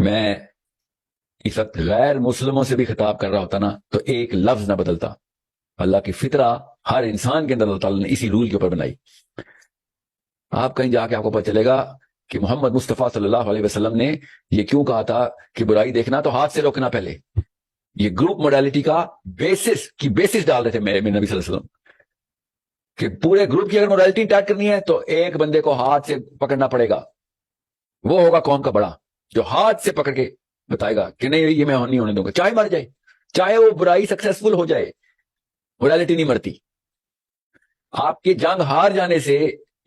میں اس وقت غیر مسلموں سے بھی خطاب کر رہا ہوتا نا تو ایک لفظ نہ بدلتا. اللہ کی فطرہ ہر انسان کے اندر اللہ تعالیٰ نے اسی رول کے اوپر بنائی. آپ کہیں جا کے آپ کو پتہ چلے گا کہ محمد مصطفیٰ صلی اللہ علیہ وسلم نے یہ کیوں کہا تھا کہ برائی دیکھنا تو ہاتھ سے روکنا. پہلے یہ گروپ موڈیلٹی کا بیسس ڈال رہے تھے میرے نبی صلی اللہ علیہ وسلم کہ پورے گروپ کی اگر موڈیلٹی اسٹارٹ کرنی ہے تو ایک بندے کو ہاتھ سے پکڑنا پڑے گا. وہ ہوگا قوم کا بڑا جو ہاتھ سے پکڑ کے بتائے گا کہ نہیں یہ میں نہیں ہونے دوں گا, چاہے مر جائے, چاہے وہ برائی سکسیسفل ہو جائے. موڈیلٹی نہیں مرتی. آپ کی جنگ ہار جانے سے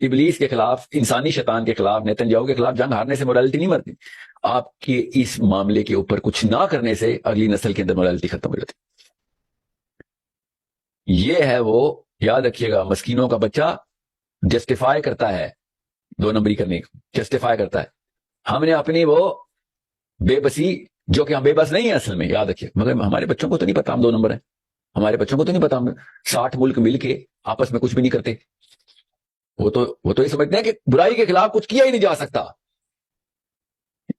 ابلیس کے خلاف, انسانی شیطان کے خلاف, نیتنیاہو کے خلاف جنگ ہارنے سے موڈیلٹی نہیں مرتی. آپ کے اس معاملے کے اوپر کچھ نہ کرنے سے اگلی نسل کے اندر موڈیلٹی ختم ہو جاتی. یہ ہے وہ, یاد رکھیے گا, مسکینوں کا بچہ جسٹیفائی کرتا ہے 2 نمبری کرنے کو, جسٹیفائی کرتا ہے. ہم نے اپنی وہ بے بسی, جو کہ ہم بے بس نہیں ہیں اصل میں, یاد رکھیے, مگر ہمارے بچوں کو تو نہیں پتا ہم 2 نمبر ہیں. ہمارے بچوں کو تو نہیں پتا ہم 60 ملک مل کے آپس میں کچھ بھی نہیں کرتے. وہ تو یہ سمجھتے ہیں کہ برائی کے خلاف کچھ کیا ہی نہیں جا سکتا.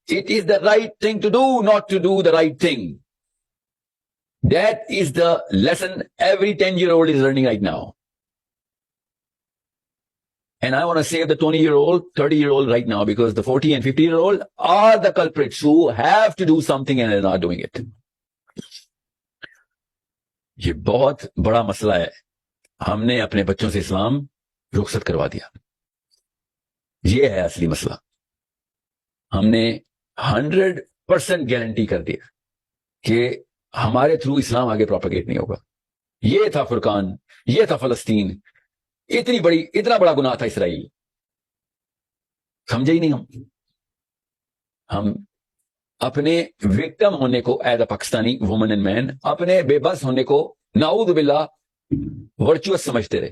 It is the right thing to do, not to do the right thing. That is the lesson every 10-year-old is learning right now. And I want to save the 20-year-old, 30-year-old right now, because the 40 and 50-year-old are the culprits who have to do something and are not doing it. یہ بہت بڑا مسئلہ ہے. ہم نے اپنے بچوں سے اسلام رخصت کروا دیا. یہ ہے اصلی مسئلہ. ہم نے 100% گارنٹی کر دیا کہ ہمارے تھرو اسلام آگے پروپیگیٹ نہیں ہوگا. یہ تھا فرقان, یہ تھا فلسطین, اتنا بڑا گناہ تھا اسرائیل. سمجھے ہی نہیں. ہم اپنے وکٹم ہونے کو as a Pakistani women and men, اپنے بے بس ہونے کو نعوذ باللہ ورچوس سمجھتے رہے.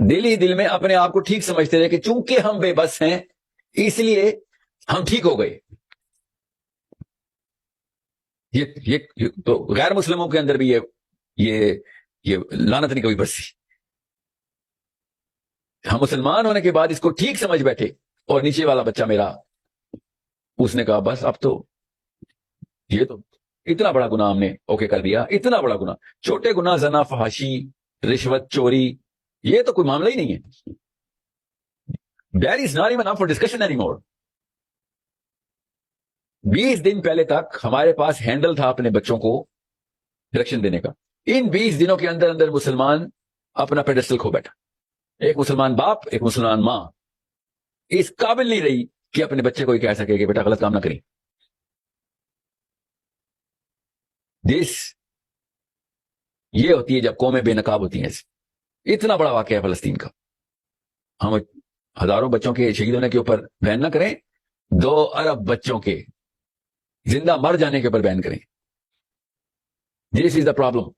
دل ہی دل میں اپنے آپ کو ٹھیک سمجھتے رہے کہ چونکہ ہم بے بس ہیں اس لیے ہم ٹھیک ہو گئے. یہ تو غیر مسلموں کے اندر بھی یہ لعنت نہیں کبھی برسی. ہم مسلمان ہونے کے بعد اس کو ٹھیک سمجھ بیٹھے, اور نیچے والا بچہ میرا, اس نے کہا بس اب تو یہ تو اتنا بڑا گناہ ہم نے اوکے کر دیا. اتنا بڑا گناہ, چھوٹے گناہ زنا, فحاشی, رشوت, چوری, یہ تو کوئی معاملہ ہی نہیں ہے. That is not even up for discussion anymore. 20 دن پہلے تک ہمارے پاس ہینڈل تھا اپنے بچوں کو ڈائریکشن دینے کا. ان 20 دنوں کے اندر مسلمان اپنا پیڈسٹل کھو بیٹھا. ایک مسلمان باپ, ایک مسلمان ماں اس قابل نہیں رہی کہ اپنے بچے کو یہ کہہ سکے کہ بیٹا غلط کام نہ کریں. یہ ہوتی ہے جب قومیں بے نقاب ہوتی ہیں. اتنا بڑا واقعہ ہے فلسطین کا. ہم ہزاروں بچوں کے شہید ہونے کے اوپر بین نہ کریں, 2 ارب بچوں کے زندہ مر جانے کے اوپر بین کریں. دس از دا پرابلم.